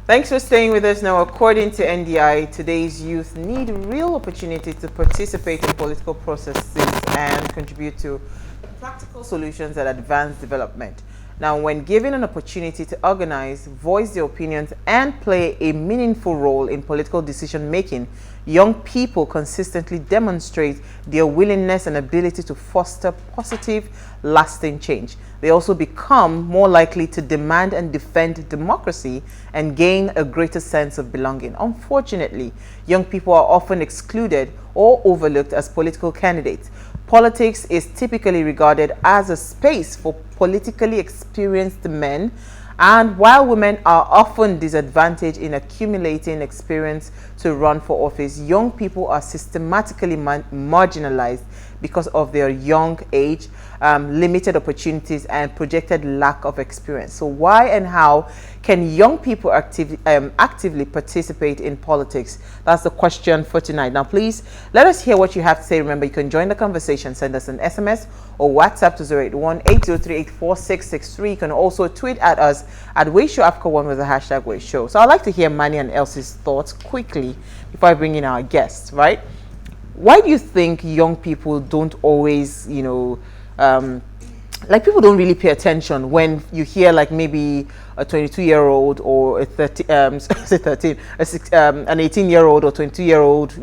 Thanks for staying with us. Now, according to NDI, today's youth need real opportunity to participate in political processes and contribute to practical solutions that advance development. Now, when given an opportunity to organize, voice their opinions, and play a meaningful role in political decision making, young people consistently demonstrate their willingness and ability to foster positive, lasting change. They also become more likely to demand and defend democracy and gain a greater sense of belonging. Unfortunately, young people are often excluded or overlooked as political candidates. Politics is typically regarded as a space for politically experienced men, and while women are often disadvantaged in accumulating experience to run for office, young people are systematically marginalized because of their young age, limited opportunities, and projected lack of experience. So why and how can young people actively participate in politics? That's the question for tonight. Now, please let us hear what you have to say. Remember, you can join the conversation. Send us an SMS or WhatsApp to 081-803-84663. You can also tweet at us at WaysHowAfrica1 with the hashtag WaysShow. So I'd like to hear Manny and Elsie's thoughts quickly before I bring in our guests, right? Why do you think young people don't always, like people don't really pay attention when you hear like maybe a 22-year-old or a 18-year-old or 22-year-old,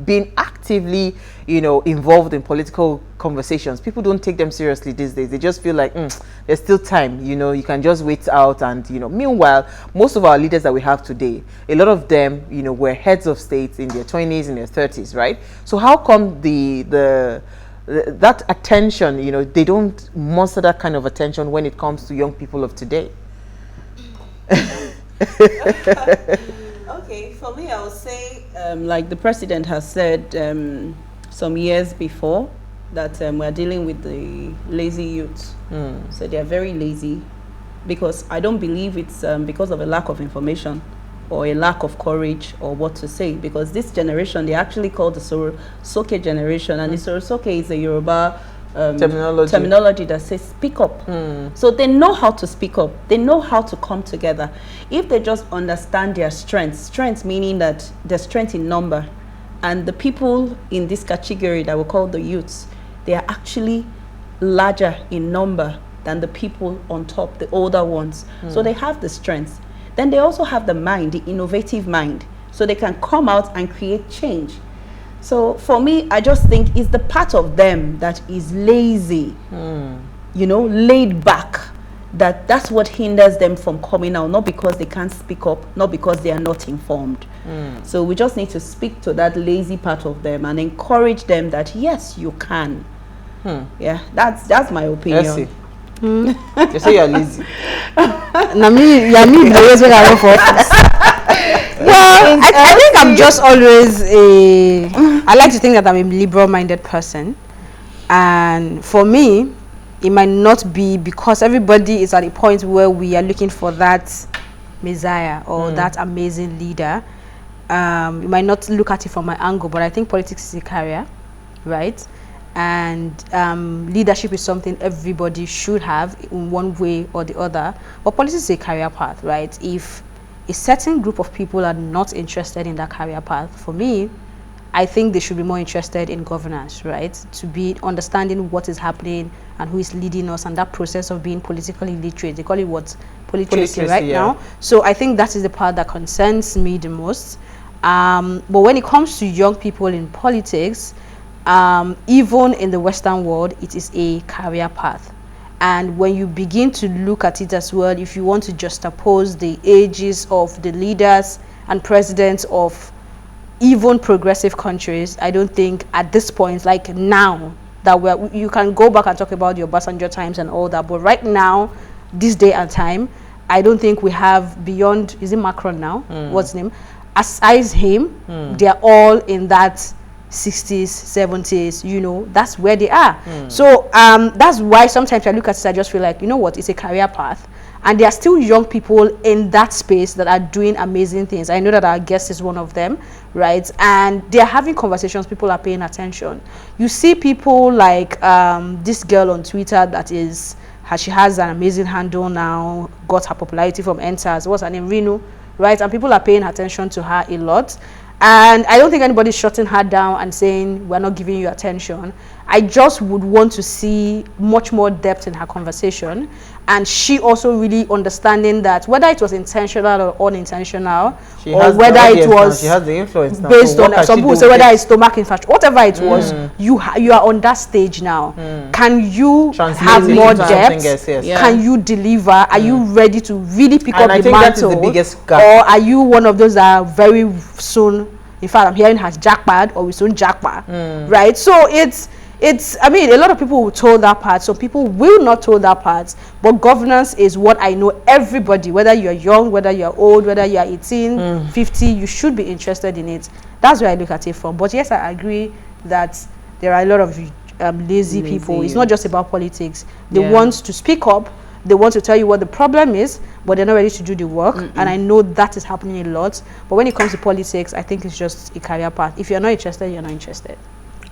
being actively, involved in political conversations? People don't take them seriously these days. They just feel like there's still time, you can just wait out. And, meanwhile, most of our leaders that we have today, a lot of them, were heads of states in their 20s, in their 30s, right? So how come that attention, they don't muster that kind of attention when it comes to young people of today? Okay, for me, I would say, like the president has said some years before, that we're dealing with the lazy youth. So they're very lazy, because I don't believe it's because of a lack of information or a lack of courage or what to say, because this generation, they actually call the Sorosoke generation, and the Sorosoke is a Yoruba terminology that says speak up. So they know how to speak up. They know how to come together. If they just understand their strengths meaning that their strength in number, and the people in this category that we call the youths, they are actually larger in number than the people on top, the older ones. So they have the strengths. Then they also have the mind, the innovative mind, so they can come out and create change. So for me, I just think it's the part of them that is lazy, laid back, that's what hinders them from coming out, not because they can't speak up, not because they are not informed. So we just need to speak to that lazy part of them and encourage them that yes, you can. Yeah, that's my opinion. You say you're lazy. Well, I think I'm just always I like to think that I'm a liberal-minded person, and for me, it might not be because everybody is at a point where we are looking for that messiah or that amazing leader. You might not look at it from my angle, but I think politics is a career, right? And leadership is something everybody should have in one way or the other. But politics is a career path, right? If a certain group of people are not interested in that career path, for me, I think they should be more interested in governance, right? To be understanding what is happening and who is leading us, and that process of being politically literate. They call it what? Politeracy right now. So I think that is the part that concerns me the most. But when it comes to young people in politics, even in the Western world, it is a career path. And when you begin to look at it as well, if you want to juxtapose the ages of the leaders and presidents of even progressive countries, I don't think at this point, like now, that you can go back and talk about your Obasanjo times and all that, but right now, this day and time, I don't think we have beyond, is it Macron now? What's his name? Aside him, they're all in that 60s, 70s, that's where they are. So that's why sometimes I look at it, I just feel like, it's a career path. And there are still young people in that space that are doing amazing things. I know that our guest is one of them, right? And they're having conversations, people are paying attention. You see people like this girl on Twitter that she has an amazing handle now, got her popularity from Enters. What's her name? right? And people are paying attention to her a lot. And I don't think anybody's shutting her down and saying we're not giving you attention. I just would want to see much more depth in her conversation, and she also really understanding that whether it was intentional or unintentional, or whether it was she has the influence now. based So on some people say whether it's stomach infection, whatever it was, you are on that stage now. Can you have more depth? Can you deliver? Are you ready to really pick up the mantle? That is the biggest gap. Or are you one of those that are very soon, in fact, I'm hearing has jackpot or we soon jackpot, right? So it's I mean, a lot of people will told that part, some people will not told that part, but governance is what I know everybody, whether you're young, whether you're old, whether you're 18, 50, you should be interested in it. That's where I look at it from. But yes, I agree that there are a lot of lazy people. It's not just about politics. They want to speak up, they want to tell you what the problem is, but they're not ready to do the work. And I know that is happening a lot. But when it comes to politics, I think it's just a career path. If you're not interested, you're not interested.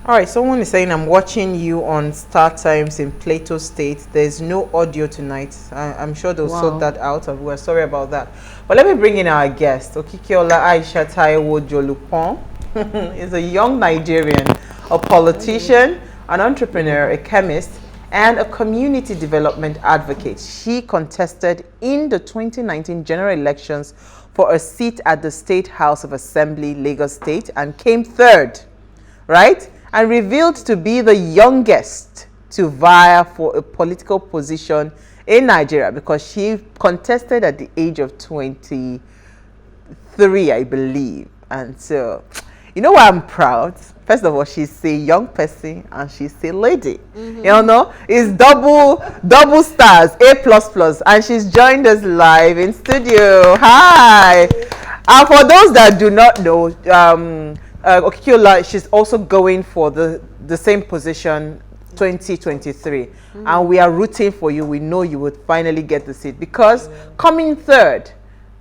All right, someone is saying, I'm watching you on Star Times in Plateau State. There's no audio tonight. I'm sure they'll sort that out. We're sorry about that. But let me bring in our guest, Okikiola Aisha Taiwo-Jalupon. Is a young Nigerian, a politician, an entrepreneur, a chemist, and a community development advocate. She contested in the 2019 general elections for a seat at the State House of Assembly, Lagos State, and came third, right? And revealed to be the youngest to vie for a political position in Nigeria because she contested at the age of 23, I believe. And so, you know why I'm proud? First of all, she's a young person and she's a lady. You know, it's double stars, A++. And she's joined us live in studio. Hi. And for those that do not know, Okikiola, she's also going for the same position 2023, and we are rooting for you. We know you would finally get the seat because coming third,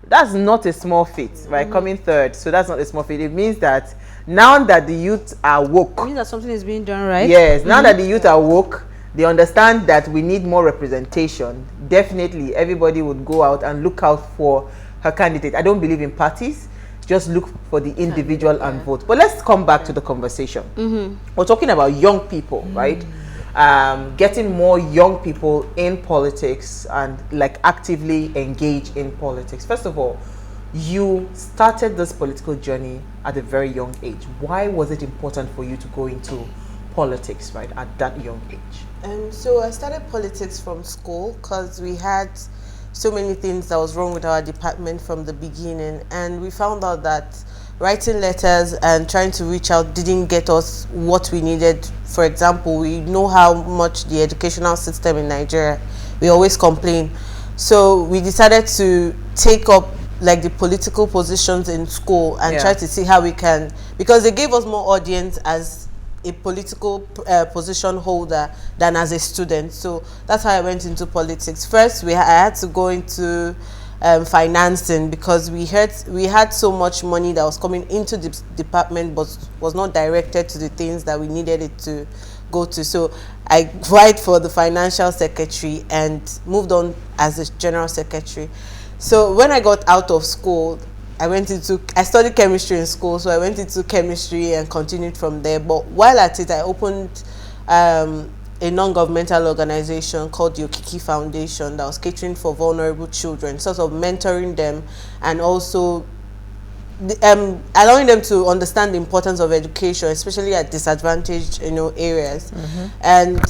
that's not a small feat, right? Coming third, so that's not a small feat. It means that now that the youth are woke, It means that something is being done right. yes, now that the youth are woke, they understand that we need more representation. Definitely, everybody would go out and look out for her candidate. I don't believe in parties. Just look for the individual and vote. But let's come back to the conversation. We're talking about young people, right? Getting more young people in politics and like actively engage in politics. First of all, you started this political journey at a very young age. Why was it important for you to go into politics, right, at that young age? So I started politics from school because we had so many things that was wrong with our department from the beginning, and we found out that writing letters and trying to reach out didn't get us what we needed. For example, we know how much the educational system in Nigeria, we always complain. So we decided to take up like the political positions in school and try to see how we can, because they gave us more audience as a political position holder than as a student. So that's how I went into politics. First, I had to go into financing because we had so much money that was coming into the department but was not directed to the things that we needed it to go to. So I applied for the financial secretary and moved on as a general secretary. So when I got out of school, I studied chemistry in school, so I went into chemistry and continued from there. But while at it, I opened a non-governmental organization called the Okikiola Foundation that was catering for vulnerable children, sort of mentoring them and also allowing them to understand the importance of education, especially at disadvantaged areas. And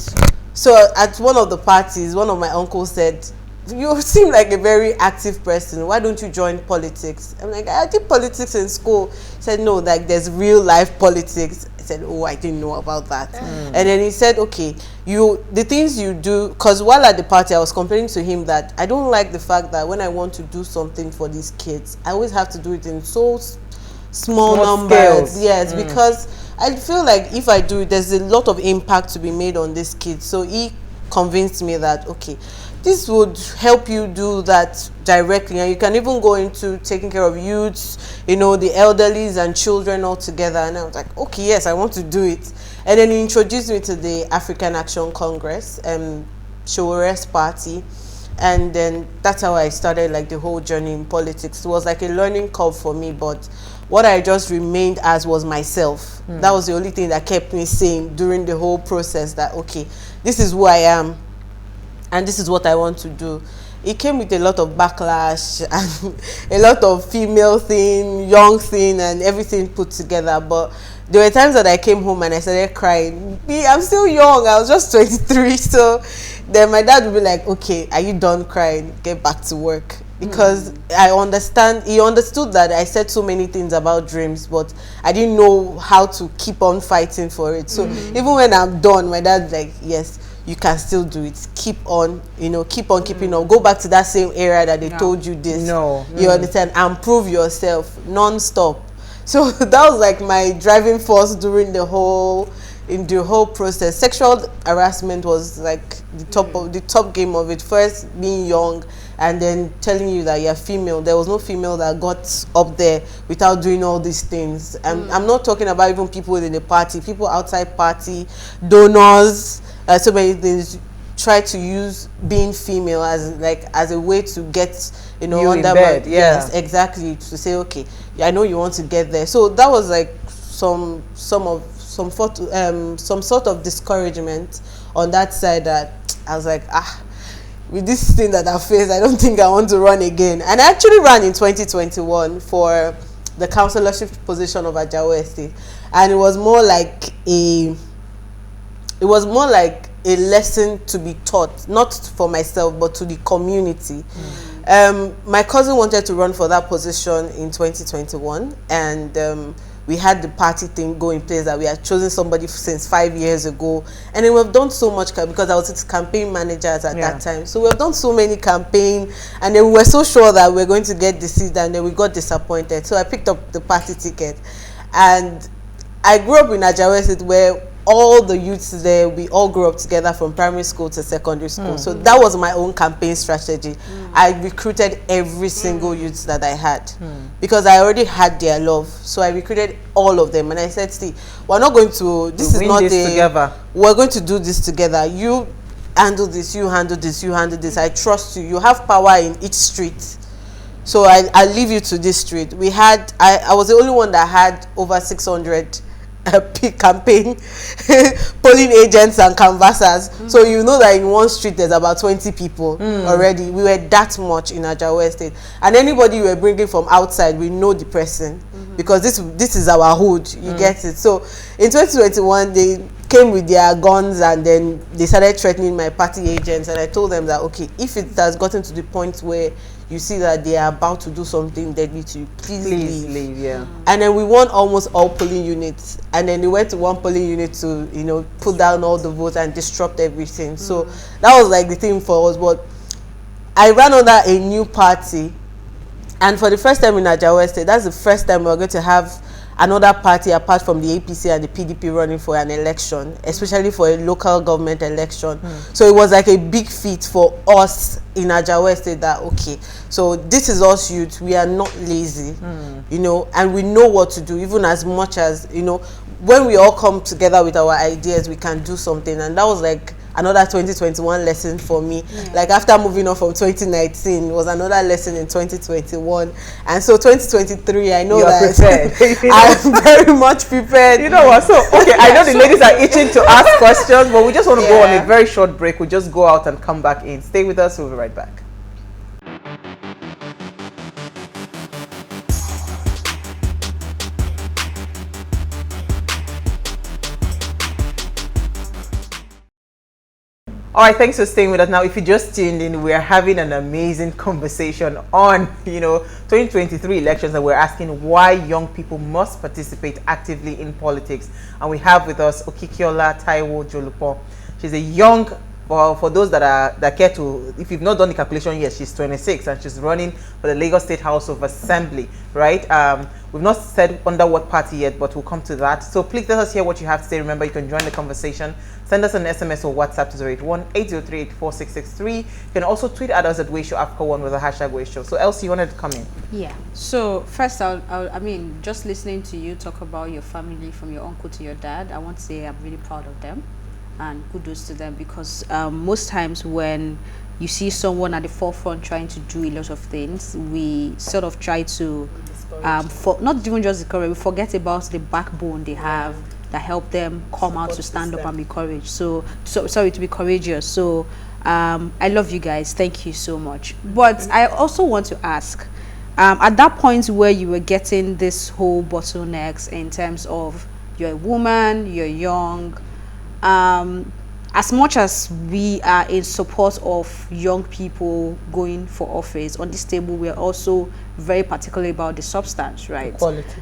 so at one of the parties, one of my uncles said, "You seem like a very active person. Why don't you join politics?" I'm like, "I did politics in school." He said, "No, like there's real life politics." I said, "Oh, I didn't know about that." And then he said, "Okay, the things you do," because while at the party I was complaining to him that I don't like the fact that when I want to do something for these kids, I always have to do it in so small numbers. Scales. Yes, because I feel like if I do it, there's a lot of impact to be made on these kids. So he convinced me that, okay, this would help you do that directly, and you can even go into taking care of youths, the elderlies and children all together. And I was like, okay, yes, I want to do it. And then he introduced me to the African Action Congress, Showore's party. And then that's how I started like the whole journey in politics. It was like a learning curve for me, but what I just remained as was myself. That was the only thing that kept me sane during the whole process, that okay, this is who I am and this is what I want to do. It came with a lot of backlash and a lot of female thing, young thing, and everything put together. But there were times that I came home and I started crying. I'm still young. I was just 23. So then my dad would be like, okay, are you done crying? Get back to work. Because I understand, he understood that I said so many things about dreams, but I didn't know how to keep on fighting for it. So even when I'm done, my dad's like, yes, you can still do it. Keep on, keep on keeping on. Go back to that same area that they told you this. You understand? And prove yourself non-stop. So that was like my driving force during the whole process. Sexual harassment was like the top game of it. First being young and then telling you that you're female. There was no female that got up there without doing all these things. And I'm not talking about even people in the party, people outside party, donors, so many things. Try to use being female as a way to get You under in bed, yes, exactly, to say okay, I know you want to get there. So that was like some sort of discouragement on that side, that I was like, with this thing that I faced, I don't think I want to run again. And I actually ran in 2021 for the councillorship position of Ajawo Estate, and it was more like a lesson to be taught, not for myself but to the community. My cousin wanted to run for that position in 2021, and we had the party thing go in place, that we had chosen somebody since 5 years ago, and then we've done so much, because I was its campaign managers at that time. So we've done so many campaign, and then we were so sure that we were going to get the seat, and then we got disappointed. So I picked up the party ticket, and I grew up in Ajawo Estate, where all the youths there, we all grew up together from primary school to secondary school. So that was my own campaign strategy. I recruited every single youth that I had, because I already had their love. So I recruited all of them, and I said, see, we're not going to, we're going to do this together. You handle this, you handle this, you handle this. I trust you. You have power in each street. So I leave you to this street. I was the only one that had over 600 campaign polling agents and canvassers. So you know that in one street there's about 20 people already. We were that much in Ajawo Estate, and anybody you were bringing from outside, we know the person, because this is our hood. You get it. So in 2021 they came with their guns, and then they started threatening my party agents, and I told them that okay, if it has gotten to the point where you see that they are about to do something deadly to you, please leave. And then we won almost all polling units, and then they went to one polling unit to put down all the votes and disrupt everything. So that was like the thing for us. But I ran under a new party, and for the first time in Ajawo Estate, that's the first time we're going to have another party apart from the APC and the PDP running for an election, especially for a local government election. So it was like a big feat for us in Ajawo Estate, that okay, so this is us youth, we are not lazy, and we know what to do, even as much as when we all come together with our ideas, we can do something. And that was like another 2021 lesson for me. Like after moving on from 2019, was another lesson in 2021. And so 2023, I know that prepared. I'm very much prepared. You know what? So okay, I know the ladies are itching to ask questions, but we just want to go on a very short break. We'll just go out and come back in. Stay with us. We'll be right back. All right, thanks for staying with us. Now, if you just tuned in, we are having an amazing conversation on, 2023 elections, and we're asking why young people must participate actively in politics. And we have with us Okikiola Taiwo-Jalupon. She's a young, for those that care to, if you've not done the calculation yet, she's 26 and she's running for the Lagos State House of Assembly, right? We've not said under what party yet, but we'll come to that. So please let us hear what you have to say. Remember, you can join the conversation. Send us an SMS or WhatsApp to 081-803-84663. You can also tweet at us at WayShowAfrica1 with the hashtag WayShow. So Elsie, you wanted to come in? Yeah. So first, I mean, just listening to you talk about your family, from your uncle to your dad, I want to say I'm really proud of them. And kudos to them, because most times when you see someone at the forefront trying to do a lot of things, we sort of try to not even just discourage, we forget about the backbone they have that help them come out to stand up and be courageous. So sorry, to be courageous. So I love you guys. Thank you so much. But I also want to ask, at that point where you were getting this whole bottlenecks in terms of you're a woman, you're young, as much as we are in support of young people going for office, on this table we're also very particular about the substance, right? Quality.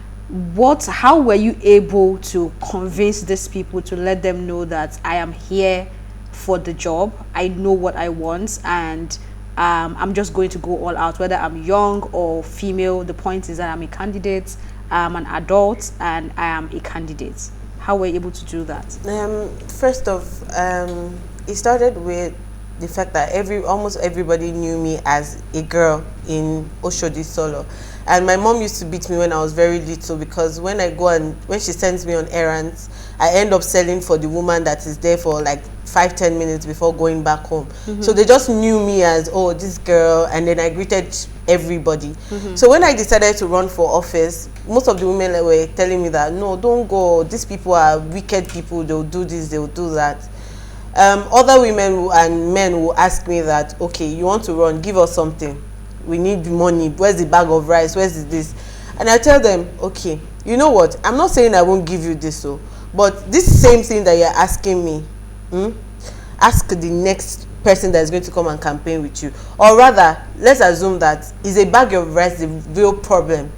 How were you able to convince these people to let them know that I am here for the job, I know what I want, and I'm just going to go all out, whether I'm young or female? The point is that I'm a candidate, I'm an adult, and I am a candidate. How were you able to do that? First off, it started with the fact that almost everybody knew me as a girl in Oshodi Solo. And my mom used to beat me when I was very little, because when she sends me on errands, I end up selling for the woman that is there for like 5-10 minutes before going back home. So they just knew me as, oh, this girl, and then I greeted everybody. So when I decided to run for office, most of the women were telling me that, no, don't go, these people are wicked people, they'll do this, they'll do that. Other women and men will ask me that, okay, you want to run, give us something, we need money, where's the bag of rice, where's this? And I tell them, okay, you know what, I'm not saying I won't give you this, but this same thing that you're asking me, ask the next person that is going to come and campaign with you. Or rather, let's assume that is a bag of rice the real problem,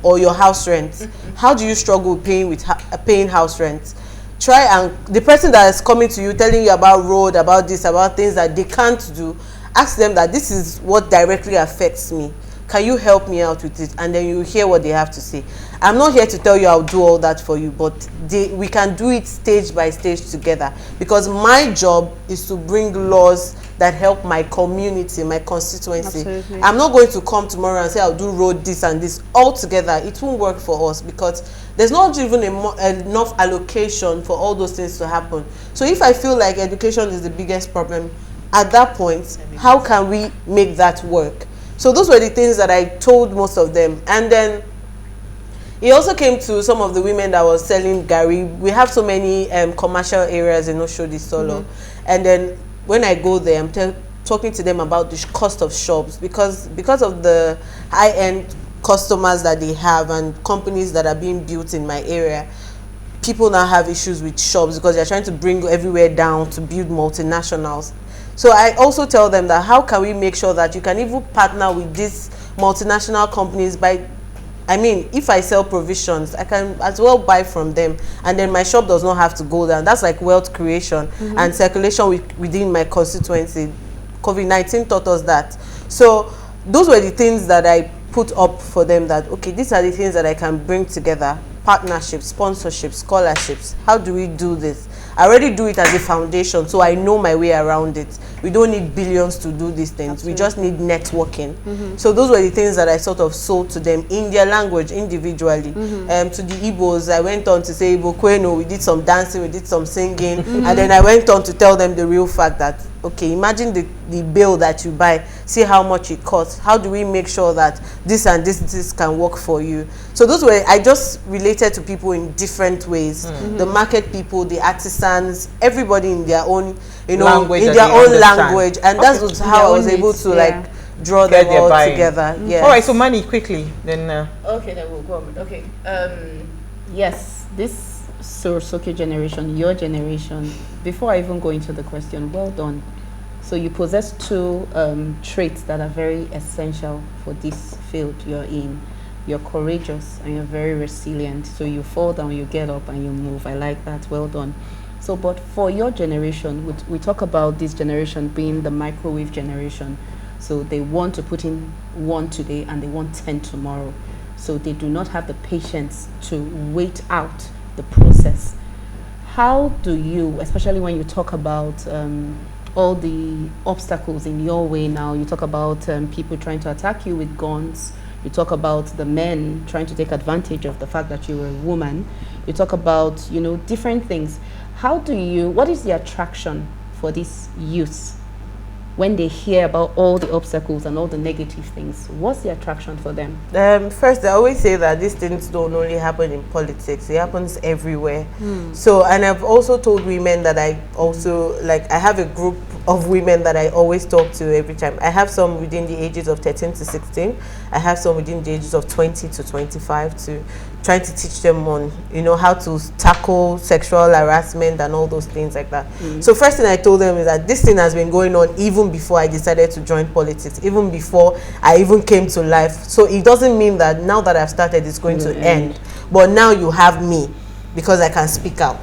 or your house rent. How do you struggle paying house rent? Try, and the person that is coming to you telling you about road, about this, about things that they can't do, ask them that this is what directly affects me. Can you help me out with it? And then you hear what they have to say. I'm not here to tell you I'll do all that for you, but we can do it stage by stage together, because my job is to bring laws that help my community, my constituency. Absolutely. I'm not going to come tomorrow and say I'll do road this and this all together. It won't work for us, because there's not even enough allocation for all those things to happen. So if I feel like education is the biggest problem, at that point, how can we make that work? So those were the things that I told most of them. And then it also came to some of the women that was selling Gary. We have so many commercial areas in Oshodi Solo. And then when I go there, I'm talking to them about the cost of shops, because of the high-end customers that they have and companies that are being built in my area. People now have issues with shops because they're trying to bring everywhere down to build multinationals. So I also tell them that how can we make sure that you can even partner with these multinational companies by, I mean, if I sell provisions, I can as well buy from them, and then my shop does not have to go down. That's like wealth creation and circulation within my constituency. COVID-19 taught us that. So those were the things that I put up for them, that, okay, these are the things that I can bring together. Partnerships, sponsorships, scholarships. How do we do this? I already do it as a foundation, so I know my way around it. We don't need billions to do these things. Absolutely. We just need networking. So those were the things that I sort of sold to them in their language individually. To the Igbos, I went on to say, Igbo Kweno, we did some dancing, we did some singing, and then I went on to tell them the real fact that, okay, imagine the bill that you buy, see how much it costs. How do we make sure that this and this can work for you? So those were, I just related to people in different ways. The market people, the artisans, everybody in their own, you know, language, in their own language. And that was how I was able to like draw them all together. Yes. All right, so Manny, quickly, then. Okay, then we'll go on. Okay. Yes, this Sorosoke generation, your generation, before I even go into the question, well done. So you possess two traits that are very essential for this field you're in. You're courageous and you're very resilient. So you fall down, you get up and you move. I like that. Well done. So, but for your generation, we talk about this generation being the microwave generation. So they want to put in 1 today and they want 10 tomorrow. So they do not have the patience to wait out the process. How do you, especially when you talk about all the obstacles in your way now, you talk about people trying to attack you with guns, you talk about the men trying to take advantage of the fact that you're a woman, you talk about, you know, different things. What is the attraction for these youths when they hear about all the obstacles and all the negative things, what's the attraction for them? First, I always say that these things don't only happen in politics, it happens everywhere. So, and I've also told women that I also, like, I have a group of women that I always talk to every time. I have some within the ages of 13 to 16. I have some within the ages of 20 to 25 to trying to teach them on, you know, how to tackle sexual harassment and all those things like that. So first thing I told them is that this thing has been going on even before I decided to join politics, even before I even came to life. So it doesn't mean that now that I've started, it's going to end. But now you have me because I can speak out.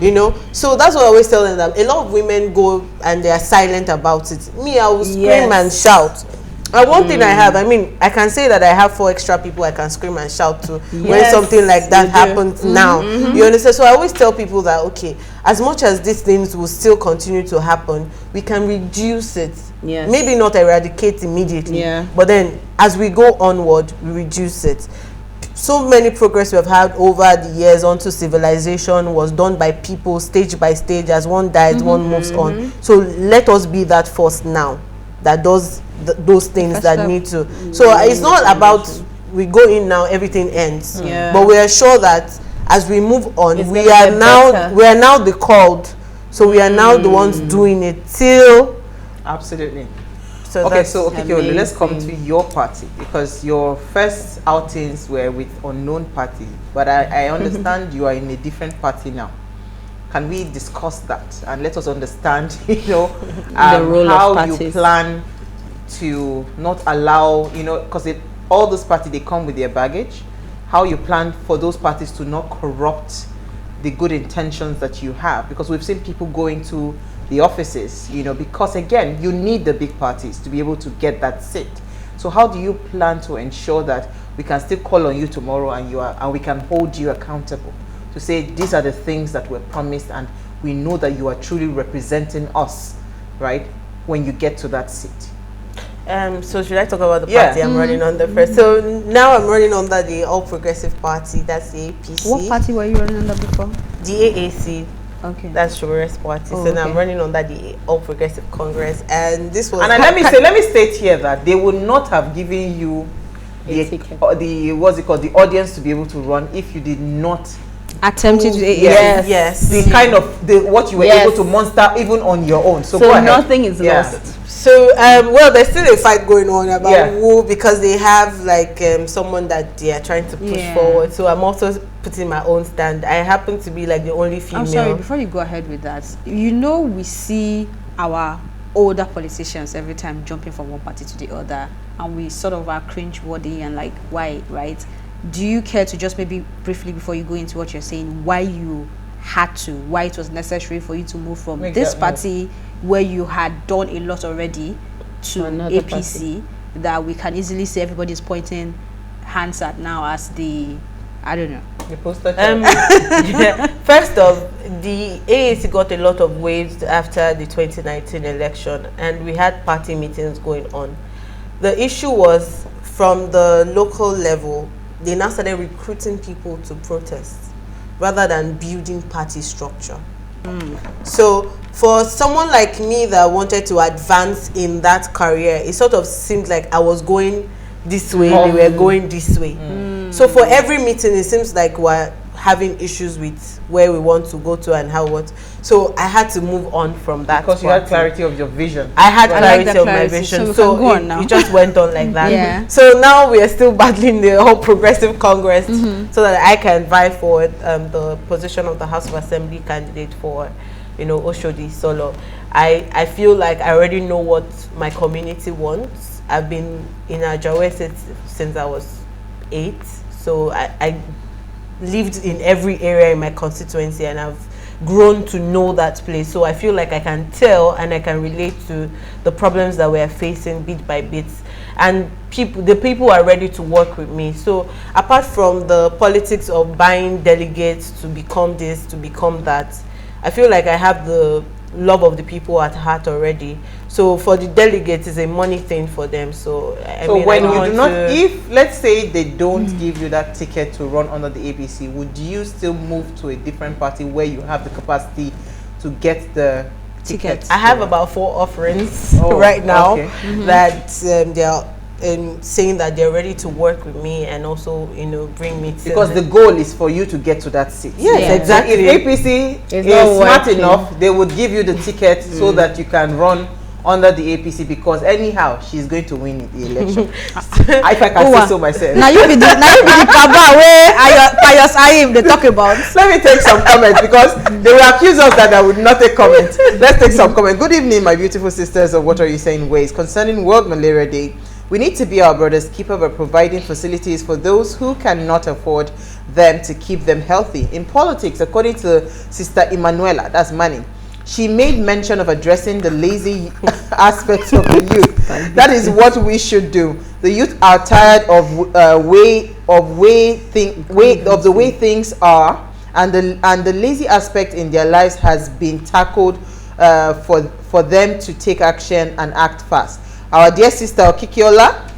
You know, so that's what I always tell them, that a lot of women go and they are silent about it. Me, I will scream and shout. And one thing I have, I mean, I can say that I have 4 extra people I can scream and shout to when something like that happens now. You understand? So I always tell people that, okay, as much as these things will still continue to happen, we can reduce it. Maybe not eradicate immediately, but then as we go onward, we reduce it. So many progress we have had over the years onto civilization was done by people stage by stage. As one dies, one moves on. So let us be that force now that does those things that need to. So it's not about we go in now, everything ends. But we are sure that as we move on, we are now the called. So we are now the ones doing it till. Absolutely. So okay, so Okikiola, let's come to your party, because your first outings were with unknown party, but I understand you are in a different party now. Can we discuss that and let us understand, you know, the role how of parties. you plan to not allow, you know, because all those parties, they come with their baggage, how you plan for those parties to not corrupt the good intentions that you have, because we've seen people going to the offices, you know, because again, you need the big parties to be able to get that seat. So how do you plan to ensure that we can still call on you tomorrow and we can hold you accountable to say these are the things that were promised and we know that you are truly representing us, right, when you get to that seat? So should I talk about the party I'm running on the first? So now I'm running under the All Progressive Party, that's the APC. What party were you running under before? The AAC. Okay. That's Showere's party. So now I'm running under the All Progressive Congress, and this was. And let me state here that they would not have given you the what's it called, the audience to be able to run if you did not attempt to do it. Yes. The kind of what you were able to muster even on your own. So go ahead. Nothing is lost. So well, there's still a fight going on about who, because they have like someone that they are trying to push forward. So I'm also putting my own stand. I happen to be like the only female. I'm sorry, before you go ahead with that, you know, we see our older politicians every time jumping from one party to the other, and we sort of are cringe-worthy and like, why, right? Do you care to just maybe briefly, before you go into what you're saying, why you had to, why it was necessary for you to move from this party where you had done a lot already to APC, that we can easily say everybody's pointing hands at now as the, I don't know. The poster First off, the AAC got a lot of waves after the 2019 election, and we had party meetings going on. The issue was, from the local level, they now started recruiting people to protest rather than building party structure. So for someone like me that wanted to advance in that career, it sort of seemed like I was going this way, they were going this way. So for every meeting, it seems like we're having issues with where we want to go to and how what. So I had to move on from that. Because you had clarity of your vision. I had clarity of my vision. So it just went on like that. Yeah. So now we are still battling the whole Progressive Congress so that I can vie for the position of the House of Assembly candidate for, you know, Oshodi Solo. I feel like I already know what my community wants. I've been in Ajawe since I was 8. So I lived in every area in my constituency, and I've grown to know that place. So I feel like I can tell and I can relate to the problems that we are facing bit by bit. And the people are ready to work with me. So apart from the politics of buying delegates to become this, to become that, I feel like I have the love of the people at heart already. So for the delegates, it's a money thing for them. So I mean, when you do not, if let's say they don't give you that ticket to run under the ABC, would you still move to a different party where you have the capacity to get the Tickets. I have about 4 offerings Oh, right now okay. that they are saying that they're ready to work with me and also, bring me to Because the goal is for you to get to that seat. Yes, Yeah. exactly. If APC It's is not smart working. enough, they would give you the ticket so that you can run under the APC, because anyhow she's going to win the election. If I can say so myself. Now you be the Baba where Pius Ayim they talk about. Let me take some comments, because they will accuse us that I would not take comments. Let's take some comments. Good evening, my beautiful sisters of What Are You Saying Ways. Concerning World Malaria Day, we need to be our brother's keeper by providing facilities for those who cannot afford them to keep them healthy. In politics, according to Sister Emanuela, that's Manny, she made mention of addressing the lazy aspects of the youth. That is what we should do. The youth are tired of the way things are, and the lazy aspect in their lives has been tackled for them to take action and act fast. Our dear sister Okikiola,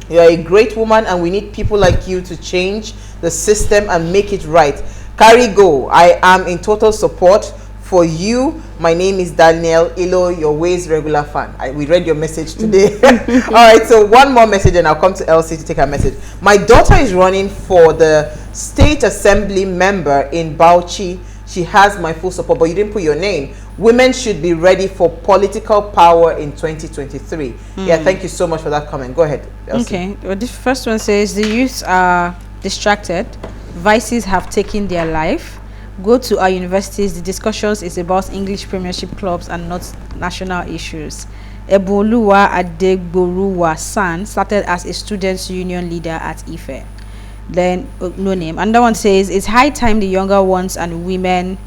you are a great woman, and we need people like you to change the system and make it right. Carry go. I am in total support for you. My name is Daniel Ilo, your Ways regular fan. We read your message today. All right, so one more message and I'll come to Elsie to take her message. My daughter is running for the State Assembly member in Bauchi. She has my full support, but you didn't put your name. Women should be ready for political power in 2023. Yeah, thank you so much for that comment. Go ahead, Elsie. Okay, well, the first one says the youths are distracted. Vices have taken their life. Go to our universities. The discussions is about English Premiership clubs and not national issues. Eboluwa Adegboruwa San started as a students' union leader at Ife. Then no name. Another one says it's high time the younger ones and women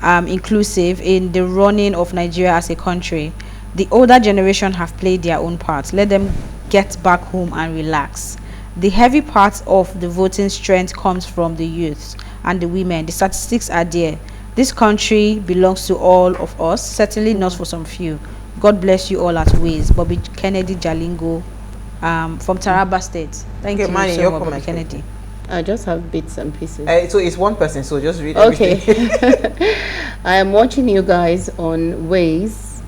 inclusive in the running of Nigeria as a country. The older generation have played their own part. Let them get back home and relax. The heavy part of the voting strength comes from the youth and the women. The statistics are there. This country belongs to all of us, certainly not for some few. God bless you all at Ways. Bobby Kennedy Jalingo from Taraba State. Thank you Manny, so your much, Bobby comment, Kennedy. I just have bits and pieces. So it's one person, so just read everything. Okay. I am watching you guys on Ways.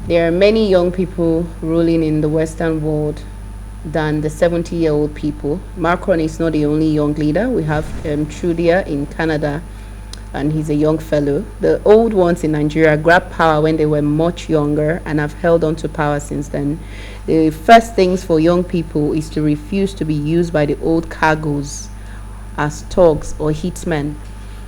There are many young people ruling in the Western world than the 70-year-old people. Macron is not the only young leader. We have Trudeau in Canada, and he's a young fellow. The old ones in Nigeria grabbed power when they were much younger and have held on to power since then. The first things for young people is to refuse to be used by the old cargoes as thugs or hitmen.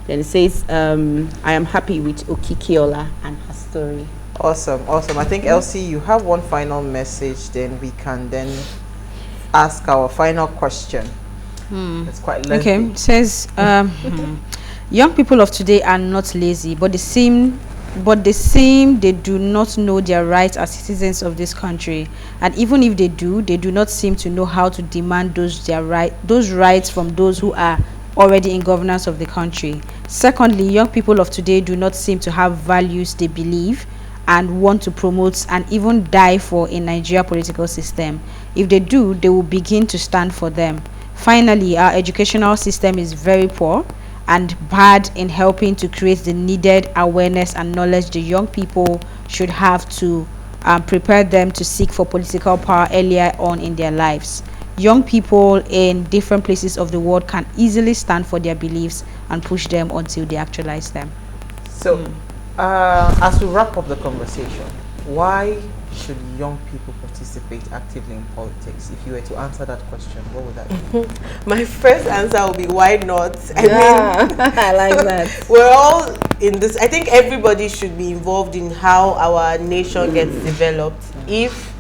Then it says, I am happy with Okikiola and her story. Awesome. I think Elsie, you have one final message, then we can then ask our final question. It's quite lengthy. Okay, it says young people of today are not lazy, but they seem they do not know their rights as citizens of this country, and even if they do not seem to know how to demand those rights from those who are already in governance of the country. Secondly, young people of today do not seem to have values they believe and want to promote and even die for in Nigeria political system. If they do, they will begin to stand for them. Finally, our educational system is very poor and bad in helping to create the needed awareness and knowledge the young people should have to prepare them to seek for political power earlier on in their lives. Young people in different places of the world can easily stand for their beliefs and push them until they actualize them. So, as we wrap up the conversation, why should young people participate actively in politics? If you were to answer that question, what would that be? My first answer would be why not? I mean, I like that. we're all in this. I think everybody should be involved in how our nation gets developed. If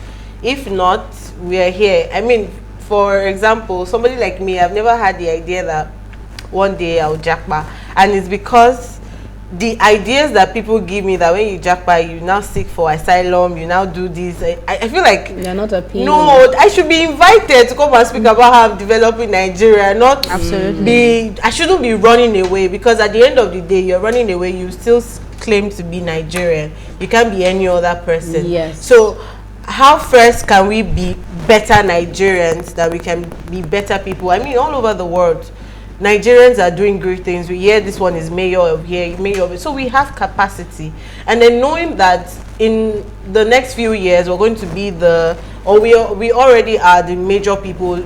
not, we are here. I mean, for example, somebody like me, I've never had the idea that one day I'll jackpot, and it's because the ideas that people give me that when you jackpot, you now seek for asylum, you now do this. I feel like You're not appealing. no, I should be invited to come and speak about how I'm developing Nigeria, not Absolutely. I shouldn't be running away, because at the end of the day, you're running away, you still claim to be Nigerian. You can't be any other person. Yes. So how first can we be better Nigerians, that we can be better people? I mean, all over the world, Nigerians are doing great things. We hear this one is mayor of here, mayor of it. So we have capacity. And then knowing that in the next few years, we're going to be we already are the major people,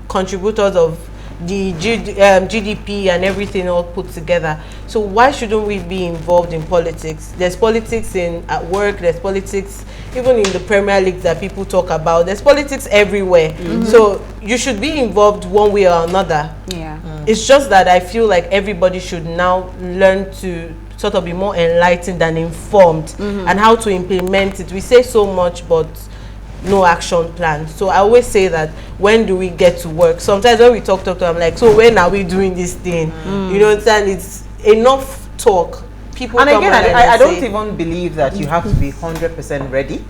contributors of the GDP and everything all put together. So why shouldn't we be involved in politics? There's politics at work, there's politics even in the Premier League that people talk about. There's politics everywhere. So you should be involved one way or another. Yeah. It's just that I feel like everybody should now learn to sort of be more enlightened and informed and how to implement it. We say so much, but no action plan. So I always say that, when do we get to work? Sometimes when we talk, I'm like, so when are we doing this thing? You know what I'm saying? It's enough talk. People and again, I don't even believe that you have to be 100% ready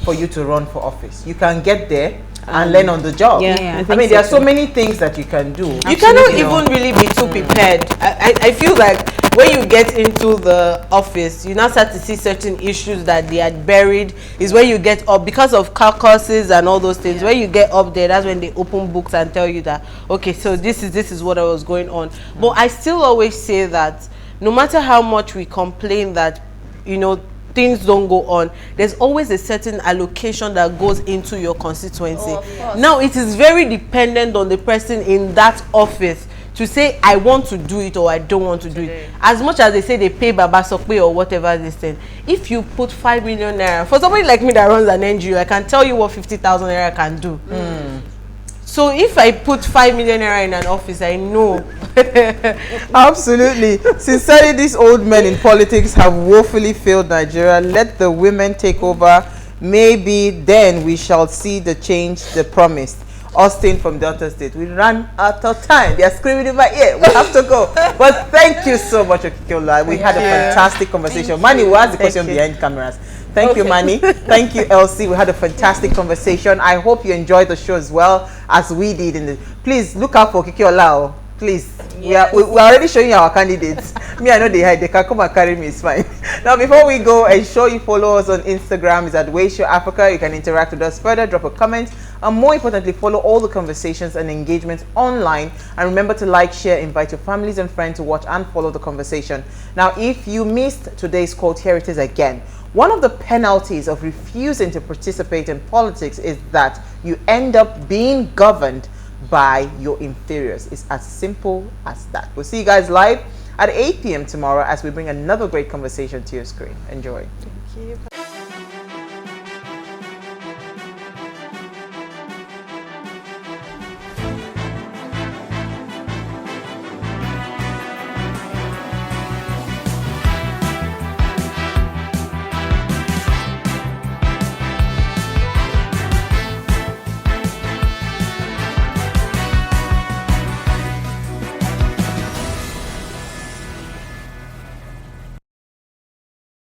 for you to run for office. You can get there and learn on the job. Yeah, I mean, there are so many things that you can do. You cannot even really be too prepared. I feel like when you get into the office, you now start to see certain issues that they had buried. Is when you get up, because of caucuses and all those things. When you get up there, that's when they open books and tell you that, okay, so this is what was going on. But I still always say that no matter how much we complain that, things don't go on, there's always a certain allocation that goes into your constituency. Now it is very dependent on the person in that office to say, I want to do it or I don't want to do it. As much as they say they pay Baba Sokwe or whatever this thing, if you put 5 million naira, for somebody like me that runs an NGO, I can tell you what 50,000 naira can do. So if I put 5 million naira in an office, I know. Absolutely. Sincerely, these old men in politics have woefully failed Nigeria. Let the women take over. Maybe then we shall see the change they promised. Austin from Delta State. We ran out of time. They are screaming in my ear. We have to go. But thank you so much, Okikiola. We had a fantastic conversation. Manny, who asked the question behind cameras? Thank you, Manny. Thank you, Elsie. We had a fantastic conversation. I hope you enjoyed the show as well as we did. Please look out for Okikiola. Please. Yes. We are already showing you our candidates. Me, I know they hide. They can come and carry me. It's fine. Now, before we go, ensure you follow us on Instagram. It's at PlusTvAfrica. You can interact with us further, drop a comment, and more importantly, follow all the conversations and engagements online. And remember to like, share, invite your families and friends to watch and follow the conversation. Now, if you missed today's quote, here it is again. One of the penalties of refusing to participate in politics is that you end up being governed by your inferiors. It's as simple as that. We'll see you guys live at 8 p.m. tomorrow as we bring another great conversation to your screen. Enjoy. Thank you.